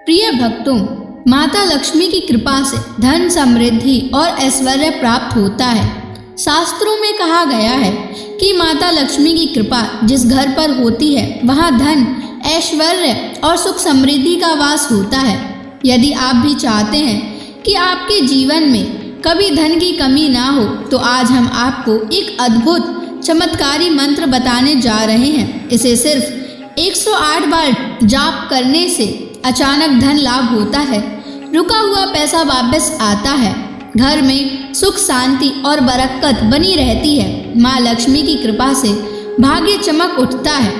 प्रिय भक्तों, माता लक्ष्मी की कृपा से धन, समृद्धि और ऐश्वर्य प्राप्त होता है। शास्त्रों में कहा गया है कि माता लक्ष्मी की कृपा जिस घर पर होती है वहाँ धन, ऐश्वर्य और सुख समृद्धि का वास होता है। यदि आप भी चाहते हैं कि आपके जीवन में कभी धन की कमी ना हो तो आज हम आपको एक अद्भुत चमत्कारी मंत्र बताने जा रहे हैं। इसे सिर्फ 108 बार जाप करने से अचानक धन लाभ होता है, रुका हुआ पैसा वापस आता है, घर में सुख, शांति और बरकत बनी रहती है। माँ लक्ष्मी की कृपा से भाग्य चमक उठता है।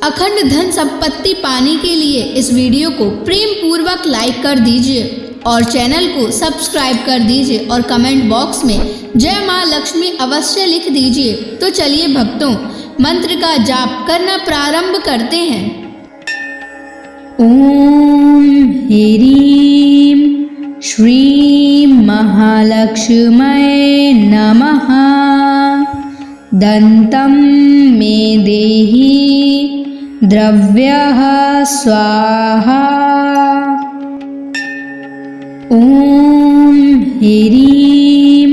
अखंड धन संपत्ति पाने के लिए इस वीडियो को प्रेम पूर्वक लाइक कर दीजिए और चैनल को सब्सक्राइब कर दीजिए और कमेंट बॉक्स में जय माँ लक्ष्मी अवश्य लिख दीजिए। तो चलिए भक्तों, मंत्र का जाप करना प्रारंभ करते हैं। ओम ह्रीं श्रीं महालक्ष्म्यै नमः। दन्तं मे देहि द्रव्यः स्वाहा। ओम ह्रीं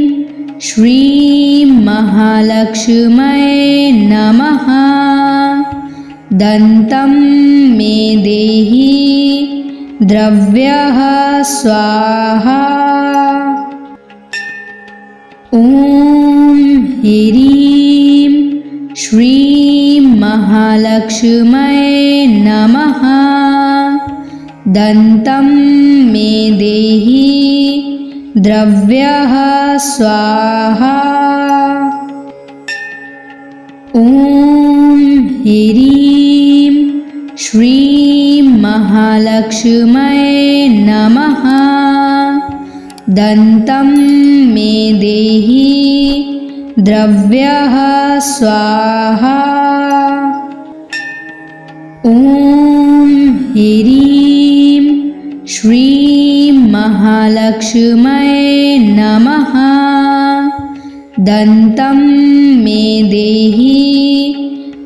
श्रीं महालक्ष्म्यै नमः। दन्तं मे देहि द्रव्यः स्वाहा। ओम ह्रीं श्रीं महालक्ष्म्यै नमः। दन्तं मे देहि द्रव्यः स्वाहा। ओम ह्रीं श्रीं महालक्ष्म्यै नमः। दन्तं मे देहि द्रव्यः स्वाहा। ओम ह्रीं श्रीं महालक्ष्म्यै नमः। दन्तं मे देहि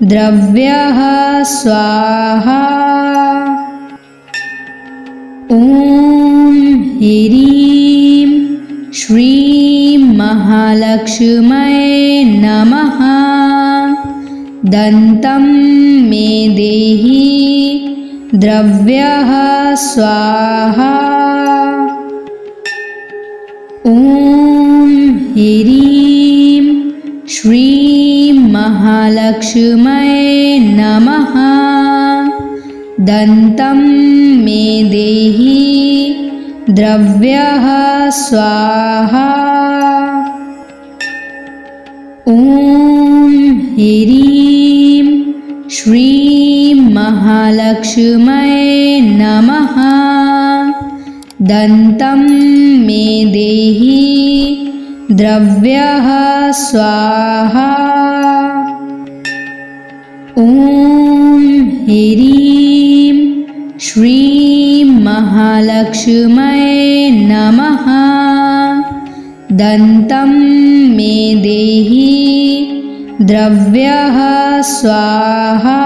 द्रव्यः स्वाहा। ओम ह्रीं श्रीं महालक्ष्म्यै नमः। दन्तं मे देहि द्रव्यः स्वाहा। ओम ह्रीं श्रीं महालक्ष्म्यै नमः। दन्तं मे देहि द्रव्यः स्वाहा। ओम ह्रीं श्रीं महालक्ष्म्यै नमः। दन्तं मे देहि द्रव्यः स्वाहा। ओम ह्रीं श्रीं महालक्ष्म्यै नमः। दन्तं मे देहि द्रव्यः स्वाहा।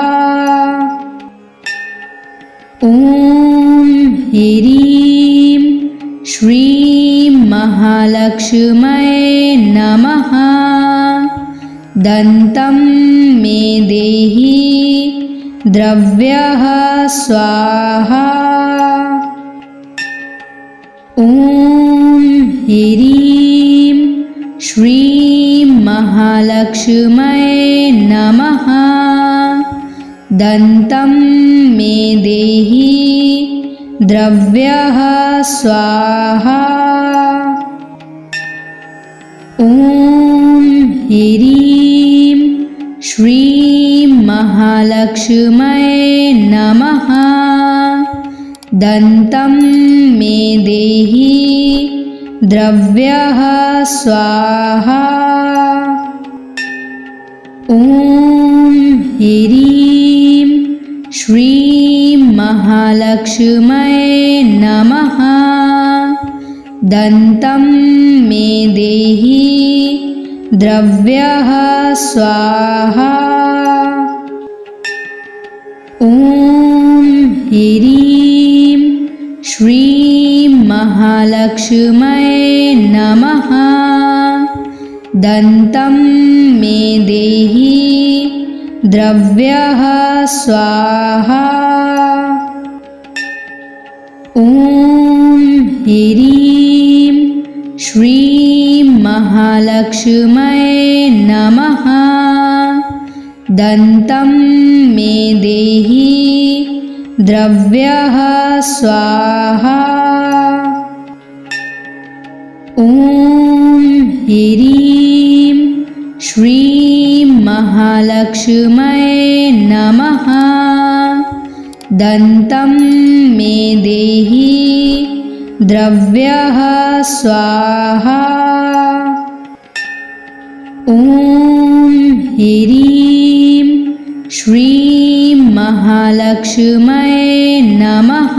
ओम ह्रीं श्रीं महालक्ष्म्यै नमः। दन्तं मे देहि द्रव्यः स्वाहा। ओम ह्रीं श्रीं महालक्ष्म्यै नमः। दन्तं मे देहि द्रव्यः स्वाहा। ओम ह्रीं श्रीं महालक्ष्म्यै नमः। दन्तं मे देहि द्रव्यः स्वाहा। ओम ह्रीं श्रीं महालक्ष्म्यै नमः। दन्तं मे देहि द्रव्यः स्वाहा। ओम ह्रीं महालक्ष्म्यै नमः। दन्तं मे देहि द्रव्यः स्वाहा। ॐ ह्रीं श्रीं महालक्ष्म्यै नमः। दन्तं मे देहि द्रव्यः स्वाहा। ॐ ह्रीं श्रीं महालक्ष्म्यै नमः। दन्तं मे देहि द्रव्यः स्वाहा। ॐ ह्रीं श्रीं महालक्ष्म्यै नमः।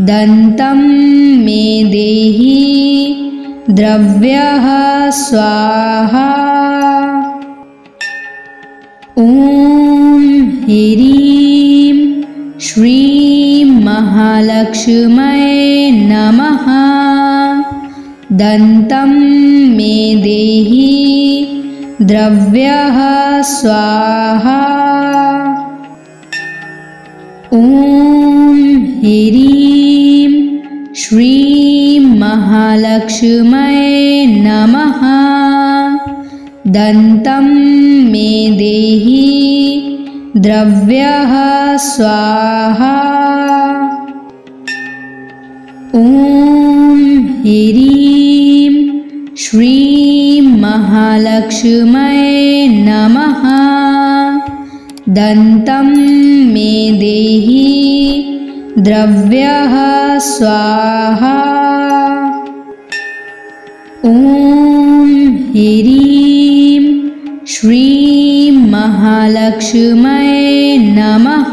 दन्तं मे देहि द्रव्यः स्वाहा। ॐ ह्रीं श्रीं महालक्ष्म्यै नमः। दन्तं मे देहि द्रव्यः स्वाहा। ॐ ह्रीं श्रीं महालक्ष्म्यै नमः। दन्तं मे देहि द्रव्यः स्वाहा। ॐ ह्रीं श्रीं महालक्ष्म्यै नमः। दन्तं मे देहि द्रव्यः स्वाहा। ॐ ह्रीं श्रीं महालक्ष्म्यै नमः।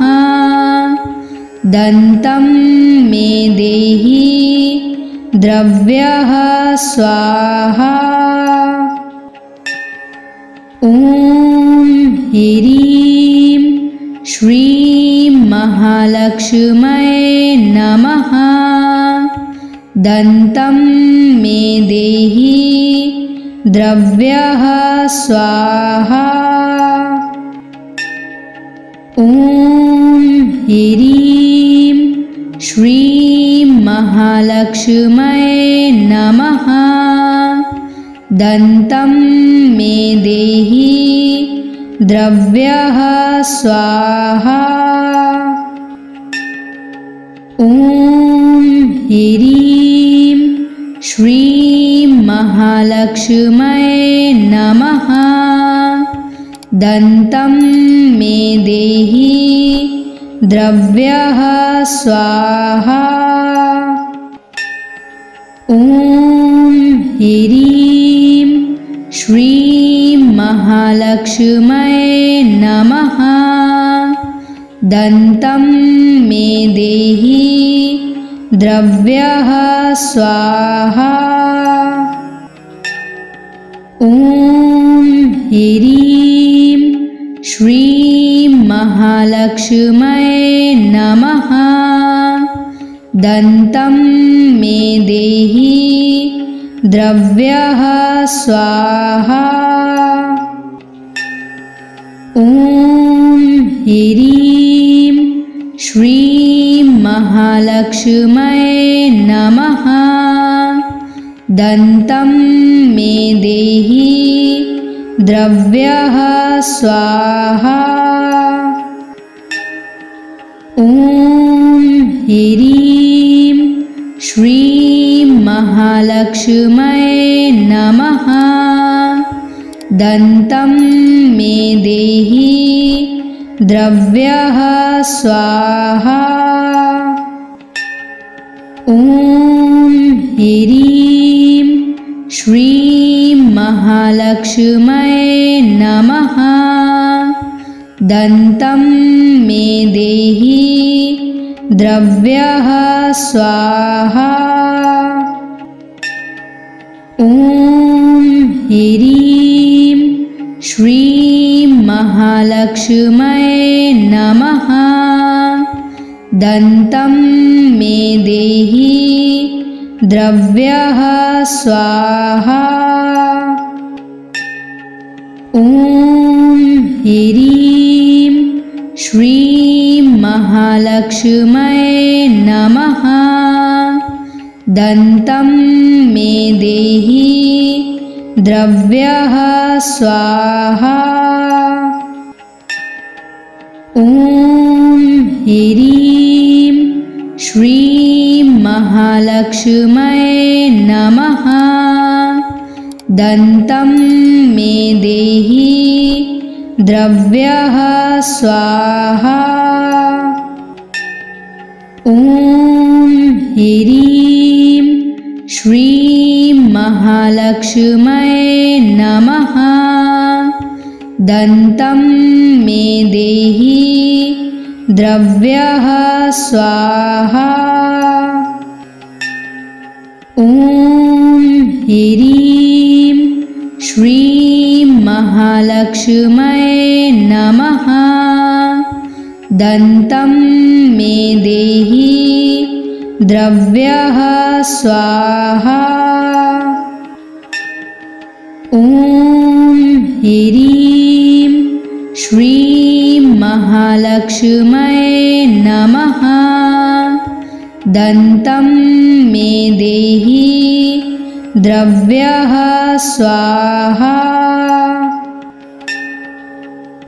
दन्तं मे देहि द्रव्यः स्वाहा। ॐ ह्रीं श्रीं महालक्ष्म्यै नमः। दन्तं मे देहि द्रव्यः स्वाहा। ॐ ह्रीं श्रीं महालक्ष्म्यै नमः। दन्तं मे देहि द्रव्यः स्वाहा। ॐ ह्रीं श्रीं महालक्ष्म्यै नमः। दन्तं मे देहि द्रव्यः स्वाहा। ॐ ह्रीं श्रीं महालक्ष्म्यै नमः। दन्तं मे देहि द्रव्यः स्वाहा। ॐ ह्रीं श्रीं महालक्ष्म्यै नमः। दन्तं मे देहि द्रव्यः स्वाहा। ॐ ह्रीं श्रीं महालक्ष्म्यै नमः। दन्तं मे देहि द्रव्यः स्वाहा। ॐ ह्रीं श्रीं महालक्ष्म्यै नमः। दन्तं मे देहि द्रव्यः स्वाहा। ॐ ह्रीं श्रीं महालक्ष्म्यै नमः। दन्तं मे देहि द्रव्यः स्वाहा। ॐ ह्रीं श्रीं महालक्ष्म्यै नमः। दन्तं मे देहि द्रव्यः स्वाहा। ॐ ह्रीं श्रीं महालक्ष्म्यै नमः। दन्तं मे देहि द्रव्यः स्वाहा। ॐ ह्रीं श्रीं महालक्ष्म्यै नमः। दन्तं मे देहि द्रव्यः स्वाहा। ॐ ह्रीं श्रीं महालक्ष्म्यै नमः। दन्तं मे देहि द्रव्यः स्वाहा। ॐ ह्रीं श्रीं महालक्ष्म्यै नमः। दन्तं मे देहि द्रव्यः स्वाहा। ॐ ह्रीं श्रीं महालक्ष्म्यै नमः। दन्तं मे देहि द्रव्यः स्वाहा।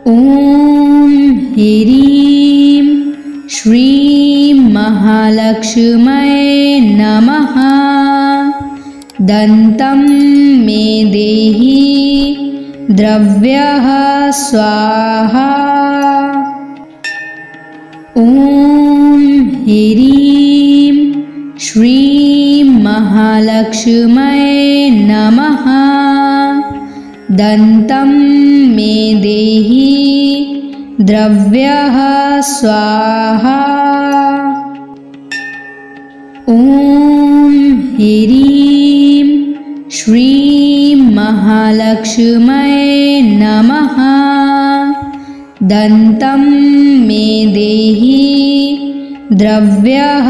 ॐ ह्रीं श्रीं महालक्ष्म्यै नमः। दन्तं मे देहि द्रव्यः स्वाहा। ॐ ह्रीं श्रीं महालक्ष्म्यै नमः। दन्तं मे देहि द्रव्यः स्वाहा। ॐ ह्रीं श्रीं महालक्ष्म्यै नमः। दन्तं मे देहि द्रव्यः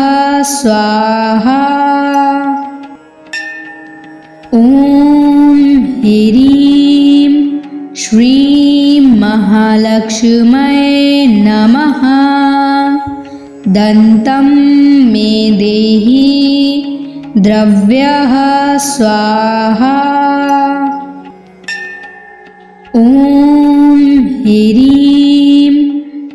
स्वाहा। ॐ ह्रीं श्रीं महालक्ष्म्यै नमः। दन्तं मे देहि द्रव्यः स्वाहा। ॐ ह्रीं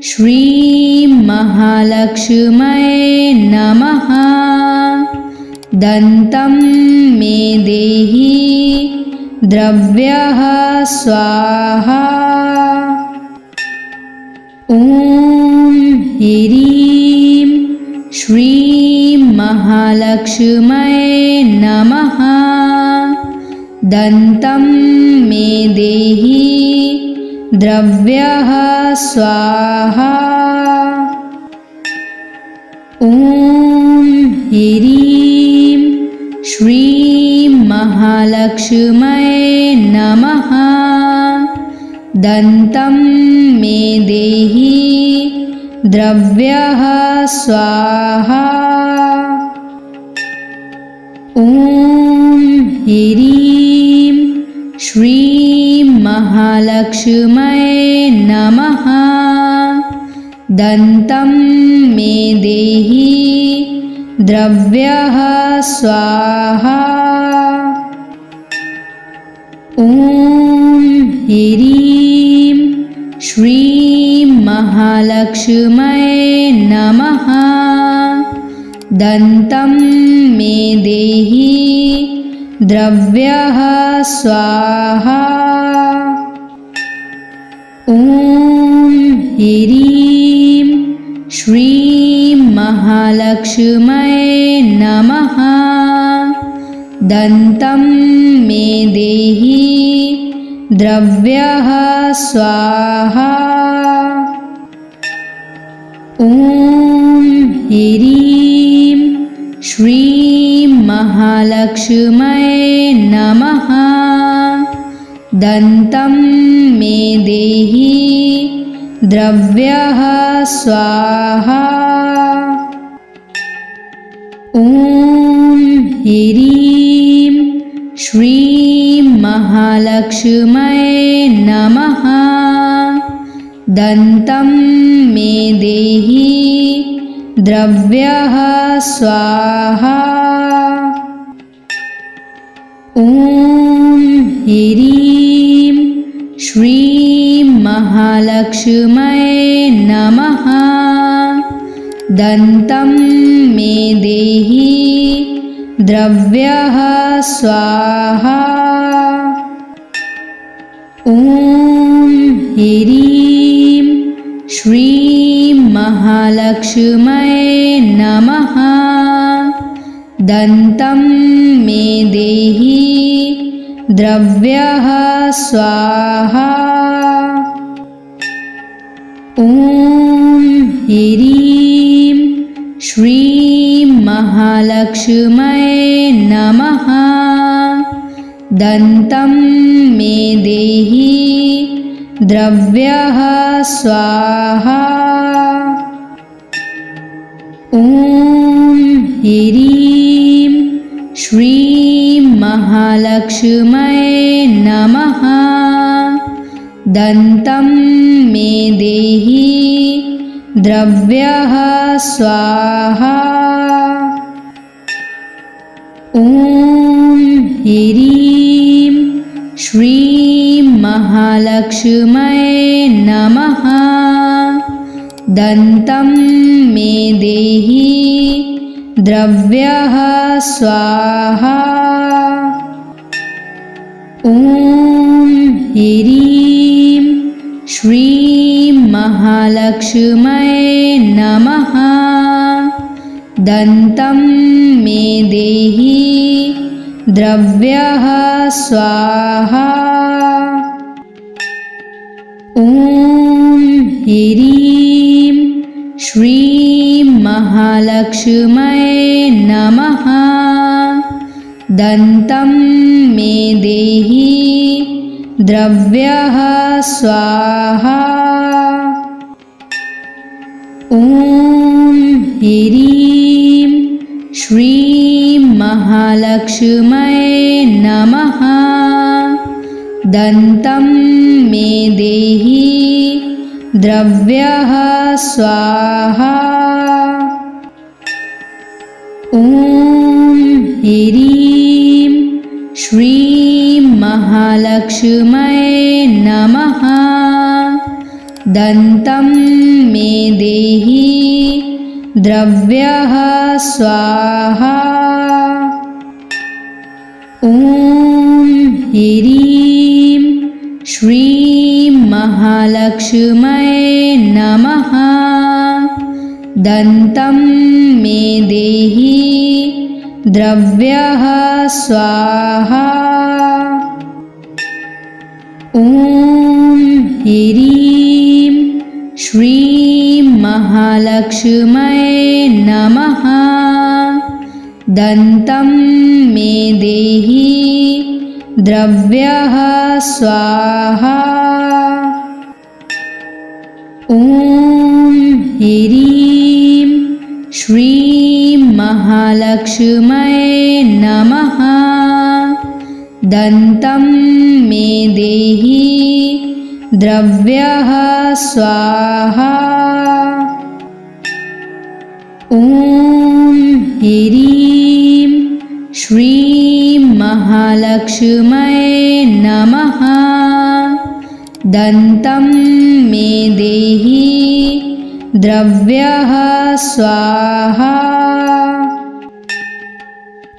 श्रीं महालक्ष्म्यै नमः। दन्तं मे देहि द्रव्यः स्वाहा। ॐ ह्रीं श्रीं महालक्ष्म्यै नमः। दन्तं मे देहि द्रव्यः स्वाहा। ॐ ह्रीं श्रीं महालक्ष्म्यै नमः। दन्तं मे देहि द्रव्यः स्वाहा। ॐ ह्रीं श्रीं महालक्ष्म्यै नमः। दन्तं मे देहि द्रव्यः स्वाहा। ॐ ह्रीं श्रीं महालक्ष्म्यै नमः। दन्तं मे देहि द्रव्यः स्वाहा। ॐ ह्रीं श्रीं महालक्ष्म्यै नमः। दन्तं मे देहि द्रव्यः स्वाहा। ॐ ह्रीं श्रीं महालक्ष्म्यै नमः। दन्तं मे देहि द्रव्यः स्वाहा। ॐ ह्रीं श्रीं महालक्ष्म्यै नमः। दन्तं मे देहि द्रव्यः स्वाहा। ॐ ह्रीं श्रीं महालक्ष्म्यै नमः। दन्तं मे देहि द्रव्यः स्वाहा। ॐ ह्रीं श्रीं महालक्ष्म्यै नमः। दन्तं मे देहि द्रव्यः स्वाहा। ॐ ह्रीं श्रीं महालक्ष्म्यै नमः। दन्तं मे देहि द्रव्यः स्वाहा। ॐ ह्रीं श्रीं महालक्ष्म्यै नमः। दन्तं मे देहि द्रव्यः स्वाहा। ॐ ह्रीं श्रीं महालक्ष्म्यै नमः। दन्तं मे देहि द्रव्यः स्वाहा। ॐ ह्रीं श्रीं महालक्ष्म्यै नमः। दन्तं मे देहि द्रव्यः स्वाहा। ॐ ह्रीं श्रीं महालक्ष्म्यै नमः। दन्तं मे देहि द्रव्यः स्वाहा। ॐ ह्रीं श्रीं महालक्ष्म्यै नमः। दन्तं मे देहि द्रव्यः स्वाहा। ॐ ह्रीं श्रीं महालक्ष्म्यै नमः। दन्तं मे देहि द्रव्यः स्वाहा। ॐ ह्रीं श्रीं महालक्ष्म्यै नमः। दन्तं मे देहि द्रव्यः स्वाहा। ॐ ह्रीं श्रीं महालक्ष्म्यै नमः। दन्तं मे देहि द्रव्यः स्वाहा। ॐ ह्रीं श्रीं महालक्ष्म्यै नमः। दन्तं मे देहि द्रव्यः स्वाहा। ॐ ह्रीं श्रीं महालक्ष्म्यै नमः। दन्तं मे देहि द्रव्यः स्वाहा।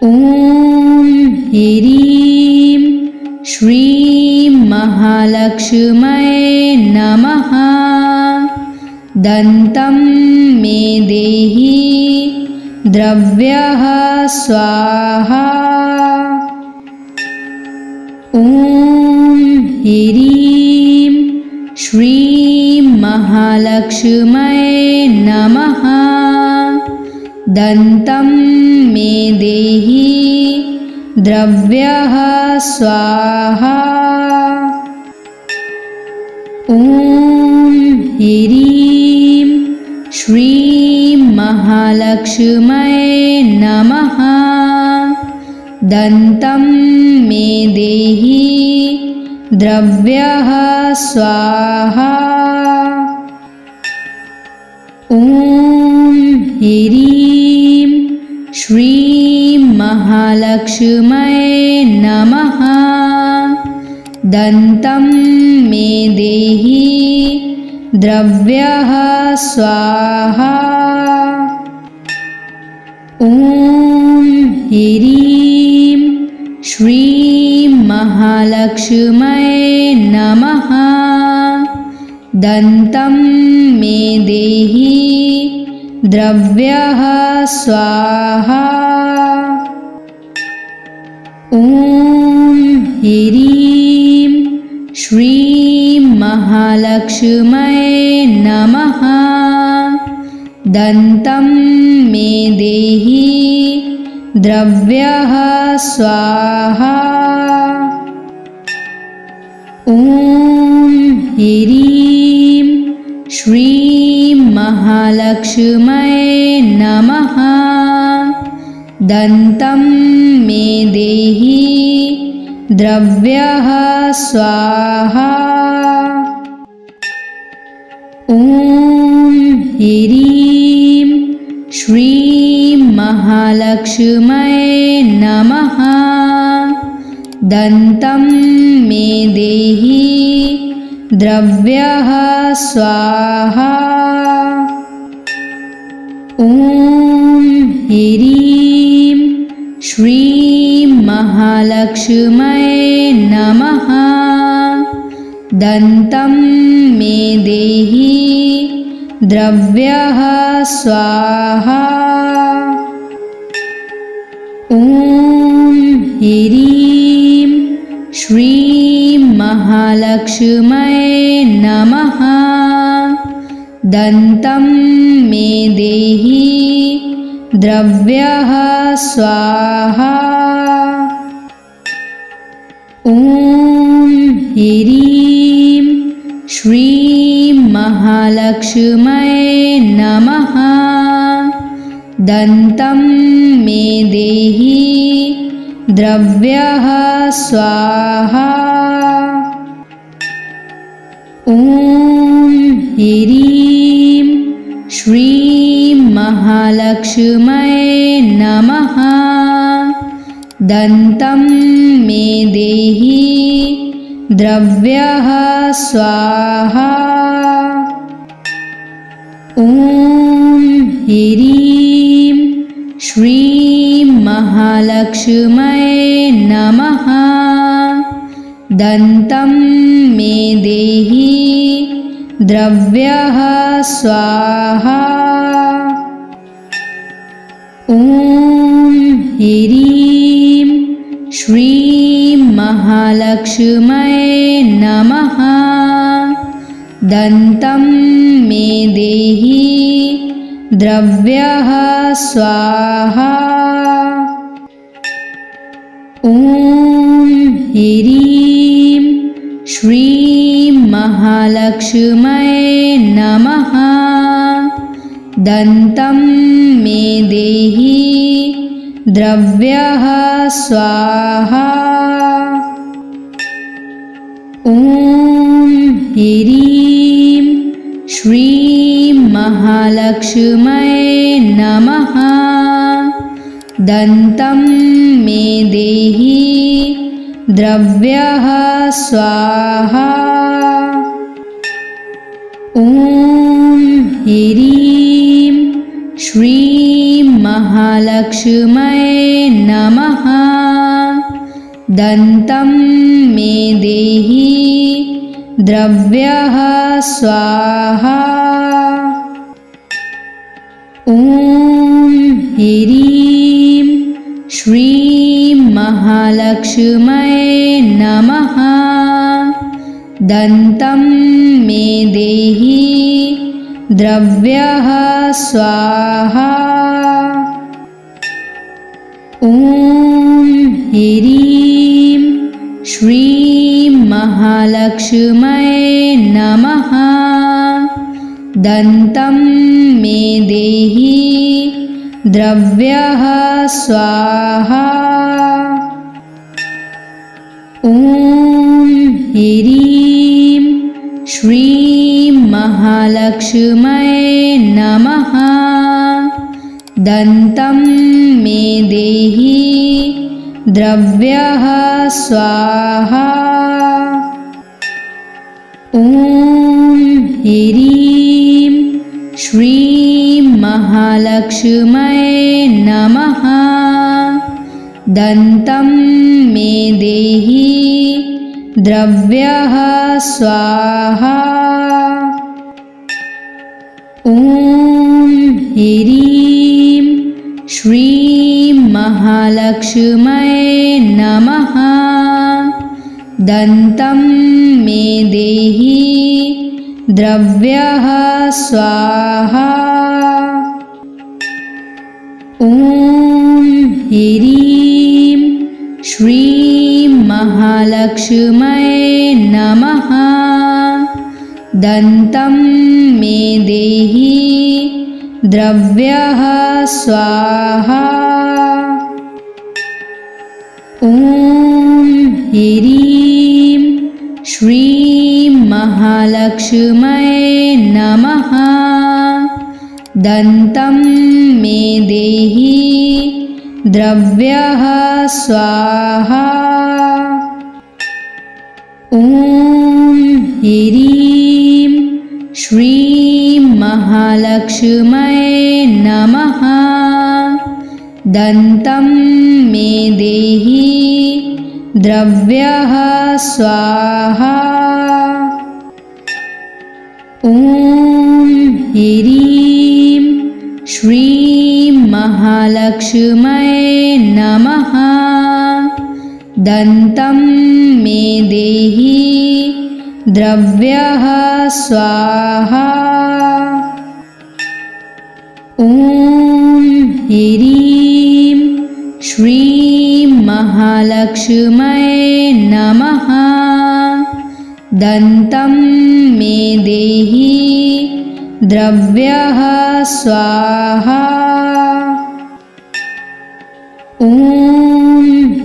ॐ ह्रीं श्रीं महालक्ष्म्यै नमः। दन्तं मे देहि द्रव्यः स्वाहा। ॐ ह्रीं श्रीं महालक्ष्म्यै नमः। दन्तं मे देहि द्रव्यः स्वाहा। ॐ ह्रीं श्रीं महालक्ष्म्यै नमः। दन्तं मे देहि द्रव्यः स्वाहा। ॐ ह्रीं श्रीं महालक्ष्म्यै नमः। दन्तं मे देहि द्रव्यः स्वाहा। ॐ ह्रीं श्रीं महालक्ष्म्यै नमः। दन्तं मे देहि द्रव्यः स्वाहा। ॐ ह्रीं श्रीं महालक्ष्म्यै नमः। दन्तं मे देहि द्रव्यः स्वाहा। ॐ ह्रीं श्रीं महालक्ष्म्यै नमः। दन्तं मे देहि द्रव्यः स्वाहा। ॐ ह्रीं श्रीं महालक्ष्म्यै नमः। दन्तं मे देहि द्रव्यः स्वाहा। ॐ ह्रीं श्रीं महालक्ष्म्यै नमः। दन्तं मे देहि द्रव्यः स्वाहा। ॐ ह्रीं श्रीं महालक्ष्म्यै नमः। दन्तं मे देहि द्रव्यः स्वाहा। ॐ ह्रीं श्रीं महालक्ष्म्यै नमः। दन्तं मे देहि द्रव्यः स्वाहा। ॐ ह्रीं श्रीं महालक्ष्म्यै नमः। दन्तं मे देहि द्रव्यः स्वाहा। ॐ ह्रीं श्रीं महालक्ष्म्यै नमः। दन्तं मे देहि द्रव्यः स्वाहा। ॐ ह्रीं श्रीं महालक्ष्म्यै नमः। दन्तं मे देहि द्रव्यः स्वाहा। ॐ ह्रीं श्रीं महालक्ष्म्यै नमः। दन्तं मे देहि द्रव्यः स्वाहा। ॐ ह्रीं श्रीं महालक्ष्म्यै नमः। दन्तं मे देहि द्रव्यः स्वाहा। ॐ ह्रीं श्रीं महालक्ष्म्यै नमः। दन्तं मे देहि द्रव्यः स्वाहा। ॐ ह्रीं श्रीं महालक्ष्म्यै नमः। दन्तं मे देहि द्रव्यः स्वाहा। ॐ ह्रीं श्रीं महालक्ष्म्यै नमः। दन्तं मे देहि द्रव्यः स्वाहा। ॐ ह्रीं श्रीं महालक्ष्म्यै नमः। दन्तं मे देहि द्रव्यः स्वाहा। ॐ ह्रीं श्रीं महालक्ष्म्यै नमः। दन्तं मे देहि द्रव्यः स्वाहा। ॐ ह्रीं श्रीं महालक्ष्म्यै नमः। दन्तं मे देहि द्रव्यः स्वाहा। ॐ ह्रीं श्रीं महालक्ष्म्यै नमः। दन्तं मे देहि द्रव्यः स्वाहा। ॐ ह्रीं श्रीं महालक्ष्म्यै नमः। दन्तं मे देहि द्रव्यः स्वाहा। ॐ ह्रीं श्रीं महालक्ष्म्यै नमः। दन्तं मे देहि द्रव्यः स्वाहा। ॐ ह्रीं श्रीं महालक्ष्म्यै नमः। दन्तं मे देहि द्रव्यः स्वाहा। ॐ ह्रीं श्रीं महालक्ष्म्यै नमः। दन्तं मे देहि द्रव्यः स्वाहा। ॐ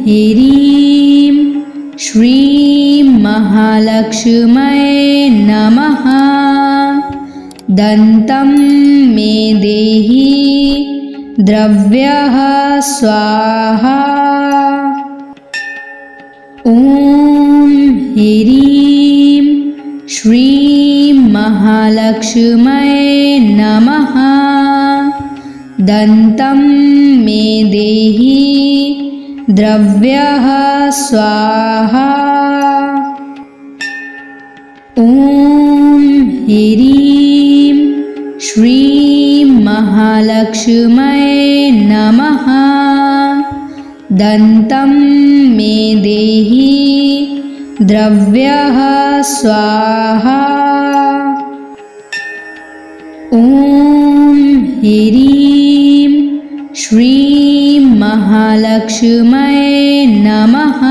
ह्रीं श्रीं महालक्ष्म्यै नमः। दन्तं मे देहि द्रव्यः स्वाहा। ॐ ह्रीं श्रीं महालक्ष्म्यै नमः। दन्तं मे देहि द्रव्यः स्वाहा। ॐ ह्रीं श्रीं महालक्ष्म्यै नमः। दन्तं मे देहि द्रव्यः स्वाहा। ॐ ह्रीं श्रीं महालक्ष्म्यै नमः।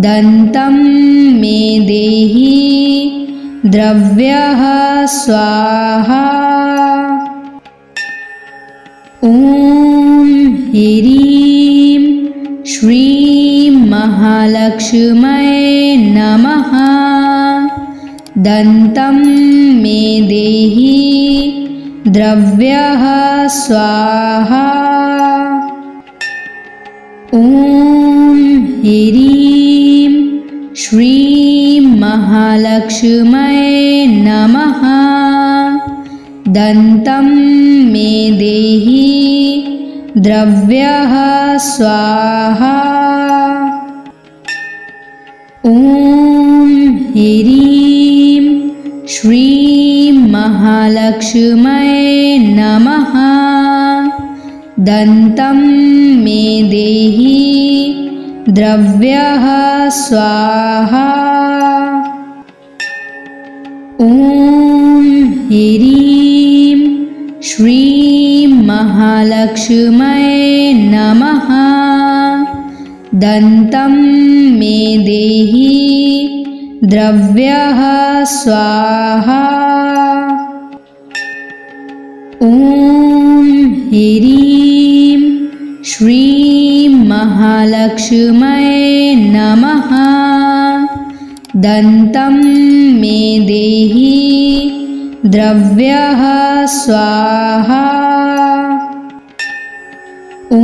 दन्तं मे देहि द्रव्यः स्वाहा। ॐ ह्रीं श्रीं महालक्ष्म्यै नमः। दन्तं मे देहि द्रव्यः स्वाहा। ॐ ह्रीं श्रीं महालक्ष्म्यै नमः। दन्तं मे देहि द्रव्यः स्वाहा। ॐ ह्रीं श्रीं महालक्ष्म्यै नमः। दन्तं मे देहि द्रव्यः स्वाहा। ॐ ह्रीं श्रीं महालक्ष्म्यै नमः। दन्तं मे देहि द्रव्यः स्वाहा। ॐ ह्रीं श्रीं महालक्ष्म्यै महालक्ष्म्यै नमः। दन्तं मे देहि द्रव्यः स्वाहा। ॐ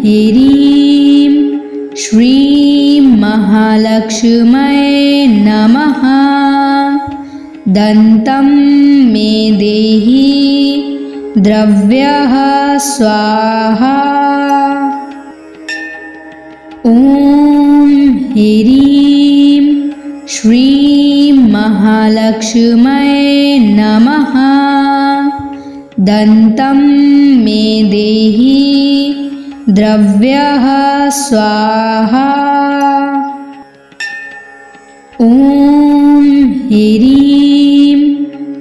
ह्रीं श्रीं महालक्ष्म्यै नमः। दन्तं मे देहि द्रव्यः स्वाहा। ॐ ह्रीं श्रीं महालक्ष्म्यै नमः। दन्तं मे देहि द्रव्यः स्वाहा। ॐ ह्रीं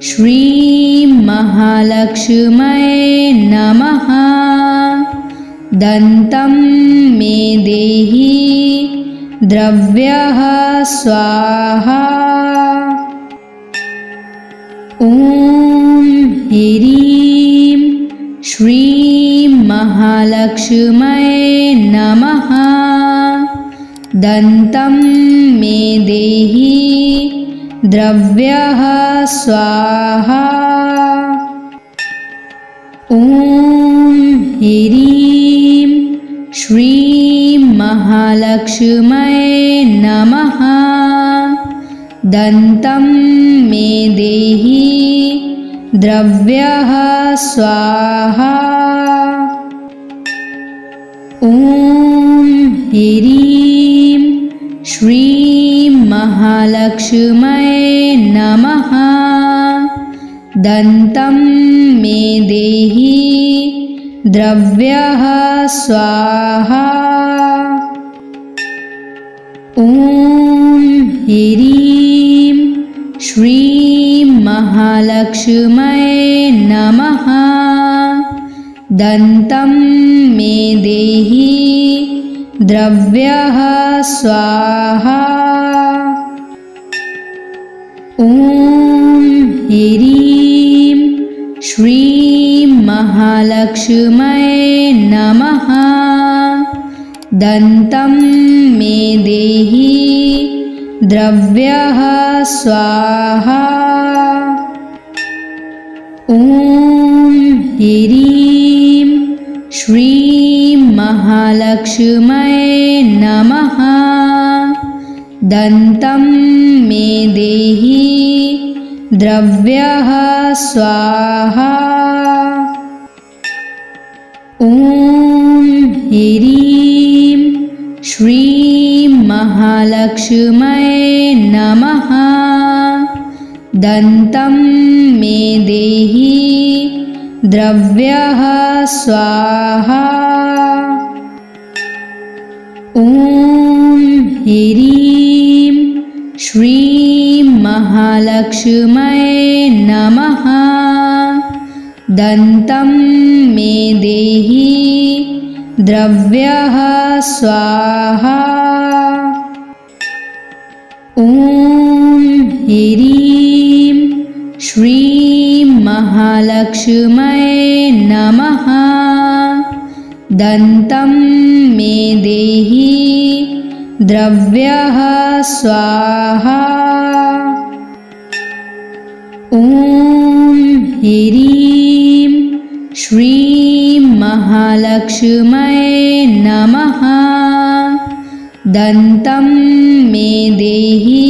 श्रीं महालक्ष्म्यै नमः। दन्तं मे देहि द्रव्यः स्वाहा। ॐ ह्रीं श्रीं महालक्ष्म्यै नमः। दन्तं मे देहि द्रव्यः स्वाहा। ॐ ह्रीं श्रीं महालक्ष्म्यै नमः। दन्तं मे देहि द्रव्यः स्वाहा। ॐ ह्रीं श्रीं महालक्ष्म्यै नमः। दन्तं मे देहि द्रव्यः स्वाहा। ॐ ह्रीं श्रीं महालक्ष्म्यै नमः। दन्तं मे देहि द्रव्यः स्वाहा। ॐ ह्रीं श्रीं महालक्ष्म्यै नमः। दन्तं मे देहि द्रव्यः स्वाहा। ॐ ह्रीं श्रीं महालक्ष्म्यै नमः। दन्तं मे देहि द्रव्यः स्वाहा। ॐ ह्रीं श्रीं महालक्ष्म्यै नमः। दन्तं मे देहि द्रव्यः स्वाहा। ॐ ह्रीं श्रीं महालक्ष्म्यै नमः। दन्तं मे देहि द्रव्यः स्वाहा। ॐ ह्रीं श्रीं महालक्ष्म्यै नमः। दन्तं मे देहि द्रव्यः स्वाहा। ॐ ह्रीं श्रीं महालक्ष्म्यै नमः। दन्तं मे देहि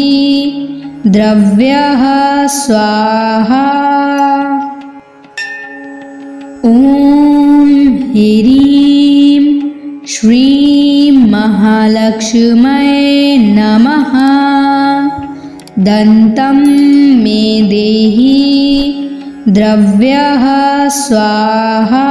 द्रव्यः स्वाहा। ॐ ह्रीं श्रीं महालक्ष्म्यै नमः। दन्तं मे देहि द्रव्यः स्वाहा।